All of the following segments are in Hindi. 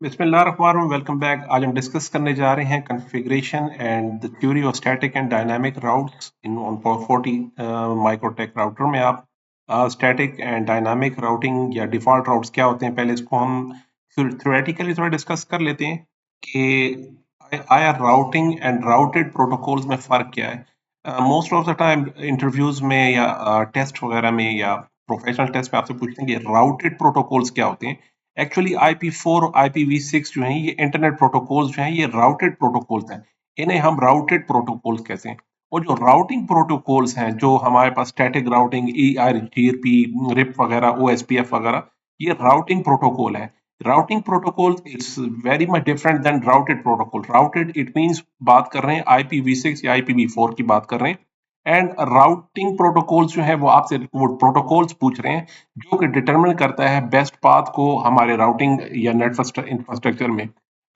बिस्मिल्लाहिर्रहमानिर्रहीम वेलकम बैक। आज हम डिस्कस करने जा रहे हैं configuration and the theory of static and dynamic routes in on 40 Microtek router में आप स्टैटिक एंड डायनामिक राउटिंग या डिफ़ॉल्ट राउट्स क्या होते हैं, पहले इसको हम थ्योरेटिकली थोड़ा डिस्कस कर लेते हैं कि आया राउटिंग एंड राउटेड प्रोटोकॉल्स में फ़र्क क्या है। Most of the time interviews में या टेस्ट वगैरह में या प्रोफेशनल टेस्ट में आपसे पूछते हैं कि राउटेड प्रोटोकॉल्स क्या होते हैं। एक्चुअली IP4 और IPv6 जो हैं ये इंटरनेट प्रोटोकॉल्स जो हैं ये राउटेड प्रोटोकॉल्स हैं। इन्हें हम राउटेड प्रोटोकॉल्स कहते हैं। और जो राउटिंग प्रोटोकॉल्स हैं जो हमारे पास स्टैटिक राउटिंग ERGP रिप वगैरह OSPF वगैरह ये राउटिंग प्रोटोकॉल है। Routing protocol it's very much different than routed protocol. Routed it means बात कर रहे हैं IPv6 या IPv4 की बात कर रहे हैं। एंड राउटिंग प्रोटोकॉल्स जो है वो आपसे वो प्रोटोकॉल्स पूछ रहे हैं जो कि डिटरमिन करता है बेस्ट पाथ को हमारे राउटिंग या नेटवर्क इंफ्रास्ट्रक्चर में।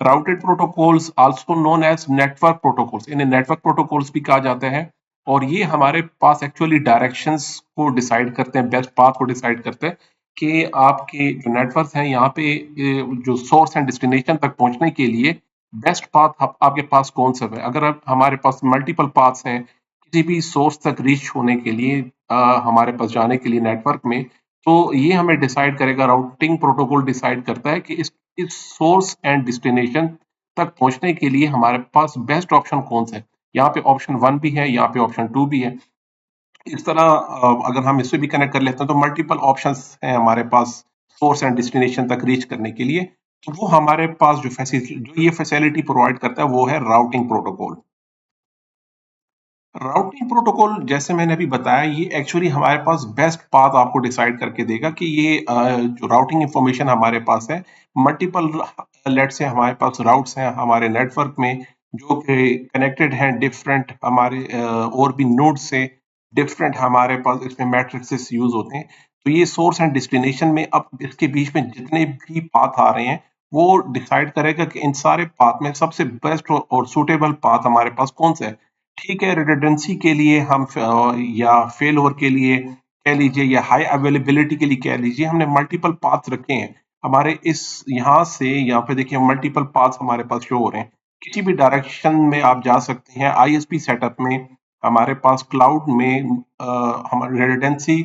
Routed protocols also known as network protocols, इन्हें नेटवर्क प्रोटोकॉल्स भी कहा जाता है। और ये हमारे पास एक्चुअली डायरेक्शंस को डिसाइड करते हैं, बेस्ट पाथ को डिसाइड करते हैं कि आपके जो नेटवर्क हैं यहाँ पे जो सोर्स एंड डेस्टिनेशन तक पहुंचने के लिए बेस्ट पाथ आपके पास कौन सा है। अगर हमारे पास मल्टीपल पाथ्स हैं किसी भी सोर्स तक रीच होने के लिए, हमारे पास जाने के लिए नेटवर्क में, तो ये हमें डिसाइड करेगा, राउटिंग प्रोटोकॉल डिसाइड करता है कि इस सोर्स एंड डेस्टिनेशन तक पहुंचने के लिए हमारे पास बेस्ट ऑप्शन कौन सा है। यहाँ पे ऑप्शन 1 भी है, यहाँ पे ऑप्शन 2 भी है। इस तरह अगर हम इससे भी कनेक्ट कर लेते हैं तो मल्टीपल ऑप्शंस हैं हमारे पास सोर्स एंड डेस्टिनेशन तक रीच करने के लिए। तो वो हमारे पास जो ये फैसिलिटी प्रोवाइड करता है वो है राउटिंग प्रोटोकॉल। राउटिंग प्रोटोकॉल जैसे मैंने अभी बताया ये एक्चुअली हमारे पास बेस्ट पाथ आपको डिसाइड करके देगा कि ये जो राउटिंग इंफॉर्मेशन हमारे पास है, मल्टीपल लेट से हमारे पास राउट्स हैं हमारे नेटवर्क में जो कि कनेक्टेड हैं डिफरेंट हमारे और भी नोड से। डिफरेंट हमारे पास इसमें मैट्रिक्सेस यूज होते हैं। तो ये सोर्स एंड डेस्टिनेशन में अब इसके बीच में जितने भी पाथ आ रहे हैं वो डिसाइड करेगा कि इन सारे पाथ में सबसे बेस्ट और सुटेबल पाथ हमारे पास कौन सा है। ठीक है, रिडंडेंसी के लिए हम या फेल ओवर के लिए कह लीजिए या हाई अवेलेबिलिटी के लिए कह लीजिए, हमने मल्टीपल पाथ्स रखे हैं। हमारे इस यहाँ से यहाँ पे देखिए मल्टीपल पाथ्स हमारे पास शो हो रहे हैं। किसी भी डायरेक्शन में आप जा सकते हैं। आईएसपी सेटअप में हमारे पास क्लाउड में हमारे रिडंडेंसी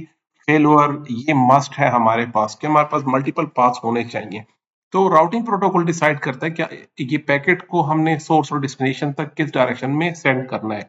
फेल ओवर ये मस्ट है हमारे पास कि हमारे पास मल्टीपल पाथ्स होने चाहिए। तो राउटिंग प्रोटोकॉल डिसाइड करता है क्या ये पैकेट को हमने सोर्स और डेस्टिनेशन तक किस डायरेक्शन में सेंड करना है।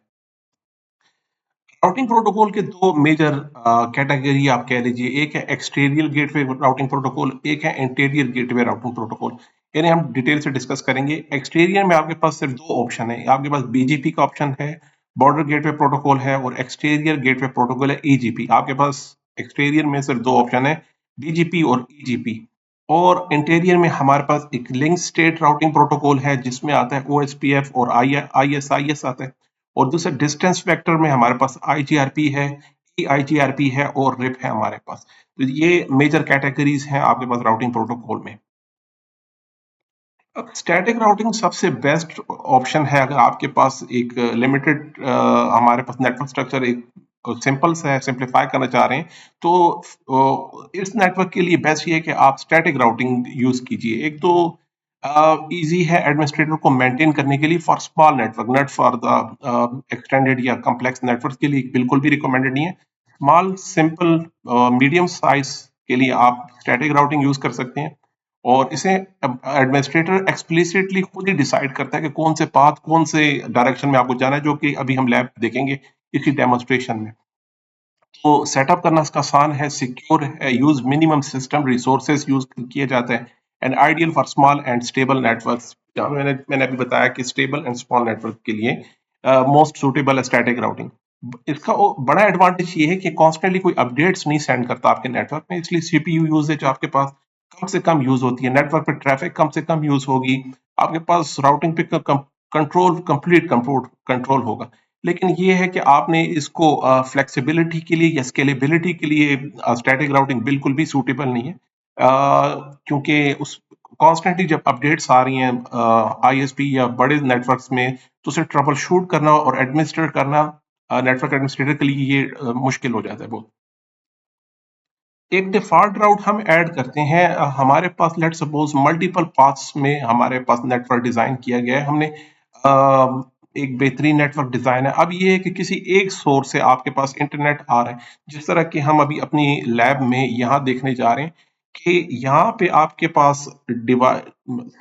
राउटिंग प्रोटोकॉल के दो मेजर कैटेगरी आप कह लीजिए, एक है एक्सटीरियर गेटवे राउटिंग प्रोटोकॉल, एक है इंटीरियर गेटवे राउटिंग प्रोटोकॉल। इन्हें हम डिटेल से डिस्कस करेंगे। एक्सटीरियर में आपके पास सिर्फ दो ऑप्शन है, आपके पास बीजीपी का ऑप्शन है, बॉर्डर गेटवे प्रोटोकॉल है, और एक्सटीरियर गेटवे प्रोटोकॉल है ईजीपी। आपके पास एक्सटीरियर में सिर्फ दो ऑप्शन है, बीजीपी और ईजीपी। और इंटीरियर में हमारे पास एक लिंक स्टेट राउटिंग प्रोटोकॉल है जिसमें आता है ओएसपीएफ और आईएसआईएस आता है। और दूसरे डिस्टेंस वेक्टर में हमारे पास आईजीआरपी है, ईआईजीआरपी है और रिप है हमारे पास। तो ये मेजर कैटेगरीज हैं आपके पास राउटिंग प्रोटोकॉल में। अब स्टैटिक राउटिंग सबसे बेस्ट ऑप्शन है अगर आपके पास एक लिमिटेड हमारे पास नेटवर्क स्ट्रक्चर एक सिंपल सा है, सिंप्लीफाई करना चाह रहे हैं तो इस नेटवर्क के लिए बेस्ट ये है कि आप स्टैटिक राउटिंग यूज कीजिए। एक तो इजी है एडमिनिस्ट्रेटर को मेंटेन करने के लिए for small network, not for the extended या कम्प्लेक्स नेटवर्क के लिए बिल्कुल भी रिकमेंडेड नहीं है। स्मॉल सिंपल मीडियम साइज के लिए आप स्टैटिक राउटिंग यूज कर सकते हैं। और इसे एडमिनिस्ट्रेटर एक्सप्लिसिटली खुद ही डिसाइड करता है कि कौन से पाथ कौन से डायरेक्शन में आपको जाना है, जो कि अभी हम लैब देखेंगे इसी डेमोन्स्ट्रेशन में। तो सेटअप करना इसका आसान है, सिक्योर है, use minimum system resources use किए जाते हैं and ideal for small and stable networks. जहाँ मैंने अभी बताया कि स्टेबल एंड स्मॉल नेटवर्क के लिए मोस्ट सुटेबल है स्टैटिक राउटिंग। इसका बड़ा एडवांटेज ये है कि कॉन्स्टेंटली कोई अपडेट्स नहीं सेंड करता आपके नेटवर्क में, इसलिए सीपीयू यूजेज आपके पास कम से कम यूज होती है, नेटवर्क पे ट्रैफिक कम से कम यूज होगी, आपके पास राउटिंग पे कंट्रोल कंप्लीट कंट्रोल होगा। लेकिन ये है कि आपने इसको फ्लेक्सिबिलिटी के लिए या स्केलेबिलिटी के लिए स्टैटिक राउटिंग बिल्कुल भी सूटेबल नहीं है, क्योंकि उस कॉन्स्टेंटली जब अपडेट्स आ रही हैं आईएसपी या बड़े नेटवर्क्स में तो उसे ट्रबल शूट करना और एडमिनिस्ट्रेट करना नेटवर्क एडमिनिस्ट्रेटर के लिए ये मुश्किल हो जाता है बहुत। एक डिफ़ॉल्ट राउट हम ऐड करते हैं। हमारे पास लेट्स सपोज़ मल्टीपल पाथ्स में हमारे पास नेटवर्क डिज़ाइन किया गया है। हमने एक बेहतरीन नेटवर्क डिज़ाइन है। अब ये है कि किसी एक सोर्स से आपके पास इंटरनेट आ रहा है। जिस तरह कि हम अभी अपनी लैब में यहाँ देखने जा रहे हैं कि यहाँ पे आपके पास डिवा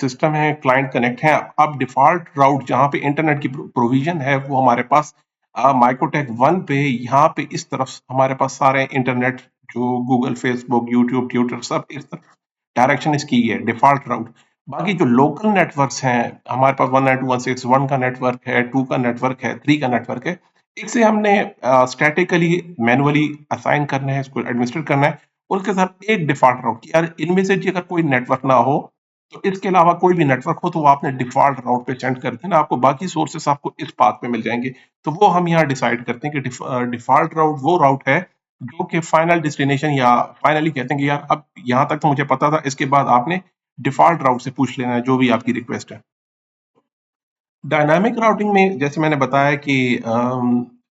सिस्टम है, क्लाइंट कनेक्ट है। अब डिफ़ॉल्ट राउट जहाँ पे इंटरनेट की प्रोविज़न है वो हमारे पास माइक्रोटेक 1 पे यहाँ पे इस तरफ हमारे पास सारे इंटरनेट जो गूगल, फेसबुक, यूट्यूब, ट्विटर सब इस तरफ डायरेक्शन इसकी है डिफ़ॉल्ट राउट। बाकी जो लोकल नेटवर्क्स हैं हमारे पास 192.168 का नेटवर्क है, 2 का नेटवर्क है, 3 का नेटवर्क है। इसे हमने स्टैटिकली मैनुअली असाइन करना है, इसको एडमिनिस्ट्रेट करना है। उसके साथ एक डिफ़ॉल्ट राउट कि यार इनमें से अगर कोई नेटवर्क ना हो तो इसके अलावा कोई भी नेटवर्क हो तो वो आपने डिफ़ॉल्ट राउट पे सेंड कर देना, आपको बाकी सोर्सेस आपको इस पाथ पे मिल जाएंगे। तो वो हम यहाँ डिसाइड करते हैं कि डिफ़ॉल्ट राउट वो राउट है जो कि फाइनल डेस्टिनेशन या फाइनली कहते हैं कि यार अब यहाँ तक तो मुझे पता था, इसके बाद आपने डिफ़ॉल्ट राउट से पूछ लेना है जो भी आपकी रिक्वेस्ट है। डायनामिक राउटिंग में जैसे मैंने बताया कि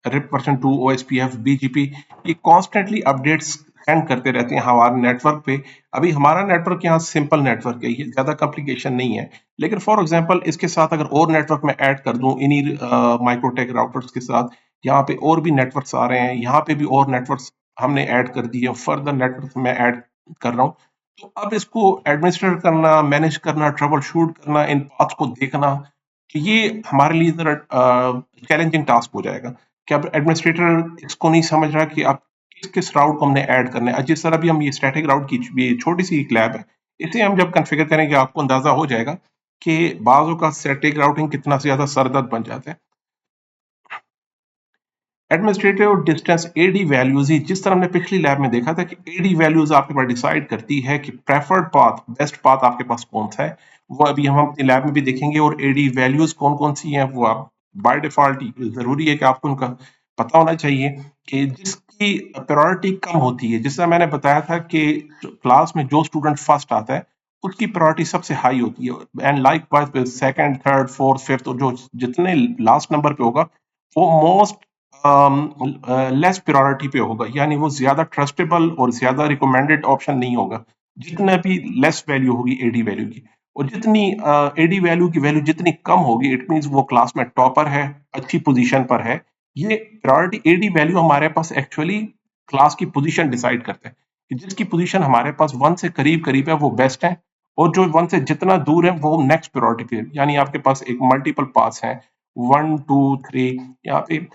रिप वर्जन 2 ओएसपीएफ बीजीपी ये कॉन्स्टेंटली अपडेट्स सेंड करते रहते हैं हमारे नेटवर्क पे। अभी हमारा नेटवर्क यहाँ सिंपल नेटवर्क है, ये ज़्यादा कॉम्प्लिकेशन नहीं है। लेकिन फॉर एग्जांपल इसके साथ अगर और नेटवर्क मैं ऐड कर दूं इन्हीं माइक्रोटेक राउटर्स के साथ, यहाँ पे और भी नेटवर्क्स आ रहे हैं, यहाँ पे भी और नेटवर्क्स हमने ऐड कर दिए, फर्दर नेटवर्क मैं ऐड कर रहा हूँ। तो अब इसको एडमिनिस्ट्रेट करना, मैनेज करना, ट्रबल शूट करना, इन पाथ्स को देखना, तो ये हमारे लिए ज़रा चैलेंजिंग टास्क हो जाएगा कि अब एडमिनिस्ट्रेटर इसको नहीं समझ रहा कि आप किस राउट को हमने ऐड करना है। जिस तरह भी हम ये स्टैटिक राउट की ये छोटी सी एक लैब है, इसे हम जब कॉन्फ़िगर करेंगे आपको अंदाज़ा हो जाएगा कि बाज़ों का स्टैटिक राउटिंग कितना ज़्यादा सरदर्द बन जाता है। एडमिनिस्ट्रेटिव डिस्टेंस एडी वैल्यूज ही जिस तरह हमने पिछली लैब में देखा था कि एडी वैल्यूज आपके पास डिसाइड करती है कि प्रेफर्ड पाथ बेस्ट पाथ आपके पास कौन सा है। वो अभी हम अपनी लैब में भी देखेंगे और एडी वैल्यूज कौन कौन सी हैं वो आप बाय डिफॉल्ट ही जरूरी है कि आपको उनका पता होना चाहिए कि जिसकी प्रायोरिटी कम होती है। जिस तरह मैंने बताया था कि क्लास में जो स्टूडेंट फर्स्ट आता है उसकी प्रायोरिटी सबसे हाई होती है and like wise second, third, fourth, fifth और जो जितने लास्ट नंबर पे होगा वो मोस्ट लेस प्रायोरिटी पे होगा, यानी वो ज्यादा ट्रस्टेबल और ज्यादा रिकमेंडेड ऑप्शन नहीं होगा। जितना भी लेस वैल्यू होगी एडी वैल्यू की, और जितनी एडी वैल्यू की वैल्यू जितनी कम होगी इट मींस वो क्लास में टॉपर है, अच्छी पोजीशन पर है। ये प्रायोरिटी एडी वैल्यू हमारे पास एक्चुअली क्लास की पोजीशन डिसाइड करते हैं कि जिसकी पोजीशन हमारे पास वन से करीब करीब है वो बेस्ट है, और जो वन से जितना दूर है वो नेक्स्ट प्रायोरिटी पे, यानी आपके पास एक मल्टीपल पास है 1 2 3, यहाँ पे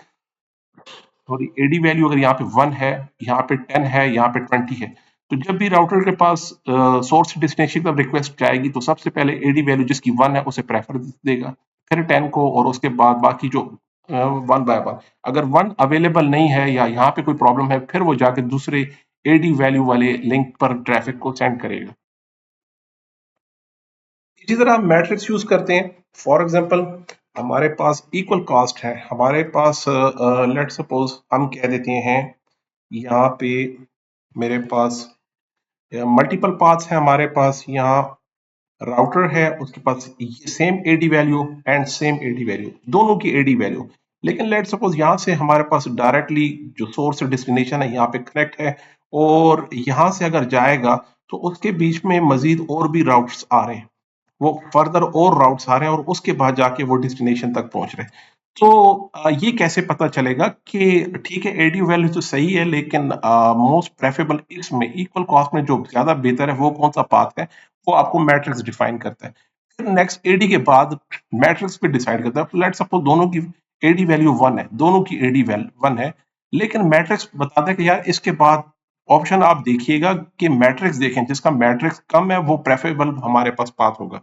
सॉरी एडी वैल्यू अगर यहाँ पे 1 है, यहाँ पे 10 है, यहाँ पे 20 है, तो जब भी राउटर के पास सोर्स डेस्टिनेशन की रिक्वेस्ट जाएगी तो सबसे पहले एडी वैल्यू जिसकी 1 है उसे प्रेफर देगा, फिर 10 को, और उसके बाद बाकी जो 1 बाय 1। अगर 1 अवेलेबल नहीं है या यहाँ पे कोई प्रॉब्लम है फिर वो जाके दूसरे एडी वैल्यू वाले लिंक पर ट्रैफिक को सेंड करेगा। इसी तरह हम मैट्रिक्स यूज करते हैं। फॉर एग्जांपल हमारे पास इक्वल कास्ट है, हमारे पास लेट सपोज हम कह देते हैं यहाँ पे मेरे पास मल्टीपल पाथ्स हैं, हमारे पास यहाँ राउटर है उसके पास same AD value and same AD value, दोनों की एडी वैल्यू। लेकिन लेट सपोज यहाँ से हमारे पास डायरेक्टली जो सोर्स डेस्टिनेशन है यहाँ पे कनेक्ट है, और यहाँ से अगर जाएगा तो उसके बीच में मजीद और भी राउट्स आ रहे हैं, वो फर्दर और राउट्स आ रहे हैं और उसके बाद जाके वो डेस्टिनेशन तक पहुंच रहे हैं। तो ये कैसे पता चलेगा कि ठीक है एडी वैल्यू तो सही है लेकिन मोस्ट प्रेफरेबल इसमें इक्वल कॉस्ट में जो ज्यादा बेहतर है वो कौन सा पाथ है, वो आपको मैट्रिक्स डिफाइन करता है। फिर नेक्स्ट एडी के बाद मैट्रिक्स पे डिसाइड करता है। लेट सपोज दोनों की एडी वैल्यू 1 है, दोनों की एडी वैल्यू 1 है, लेकिन मैट्रिक्स बताता है कि यार इसके बाद ऑप्शन आप देखिएगा कि मैट्रिक्स देखें जिसका मैट्रिक्स कम है वो प्रेफरेबल हमारे पास पाथ होगा।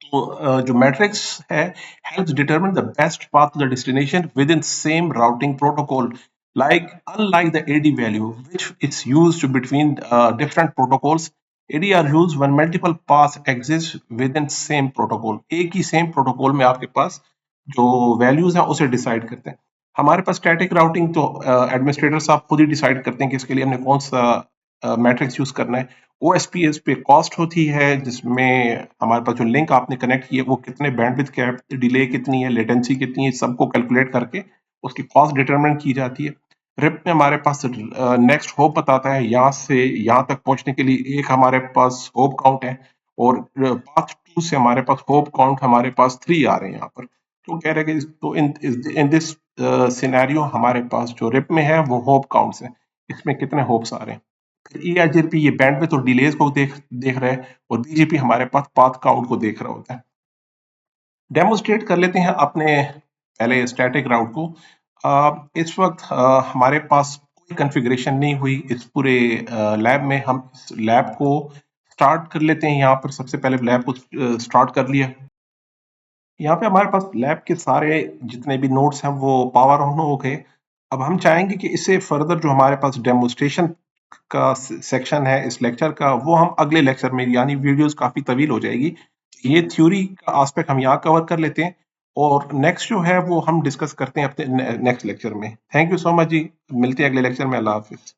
तो जो मैट्रिक्स है helps determine the best path to the destination within same routing protocol, like unlike the AD value which is used between different protocols. AD are used when multiple paths exist within same protocol, एक ही सेम प्रोटोकॉल में आपके पास जो वैल्यूज है उसे डिसाइड करते हैं। हमारे पास स्टैटिक राउटिंग तो एडमिनिस्ट्रेटर साहब खुद ही डिसाइड करते हैं कि इसके लिए हमने कौन सा मैट्रिक्स यूज करना है। ओएसपीएस पे कॉस्ट होती है जिसमें हमारे पास जो लिंक आपने कनेक्ट किया वो कितने बैंडविड्थ का है, डिले कितनी है, लेटेंसी कितनी है, सबको कैलकुलेट करके उसकी कॉस्ट डिटरमिन की जाती है। रिप में हमारे पास नेक्स्ट होप बताता है, यहाँ से यहाँ तक पहुंचने के लिए एक हमारे पास होप काउंट है, और पाथ 2 से हमारे पास होप काउंट हमारे पास 3 आ रहे हैं यहाँ पर। तो कह रहे हैं कि तो इन दिस सिनेरियो हमारे पास जो रिप में है वो होप काउंट्स है, इसमें कितने होप्स आ रहे हैं। फिर EIGRP ये बैंडविड्थ और डिलेज को देख देख रहा है, और BGP हमारे पास पाथ काउंट को देख रहा होता है। डेमोन्स्ट्रेट कर लेते हैं अपने पहले स्टैटिक राउट को। इस वक्त हमारे पास कोई कॉन्फ़िगरेशन नहीं हुई इस पूरे लैब में। हम इस लैब को स्टार्ट कर लेते हैं। यहाँ पर सबसे पहले लैब को स्टार्ट कर लिया। यहाँ पे हमारे पास लैब के सारे जितने भी नोड्स हैं वो पावर ऑन हो गए। अब हम चाहेंगे कि इससे फर्दर जो हमारे पास डेमोन्स्ट्रेशन का सेक्शन है इस लेक्चर का, वो हम अगले लेक्चर में, यानी वीडियोस काफी तवील हो जाएगी, ये थ्योरी का एस्पेक्ट हम यहाँ कवर कर लेते हैं, और नेक्स्ट जो है वो हम डिस्कस करते हैं अपने नेक्स्ट लेक्चर में। थैंक यू सो मच जी, मिलते हैं अगले लेक्चर में। अल्लाह हाफिज।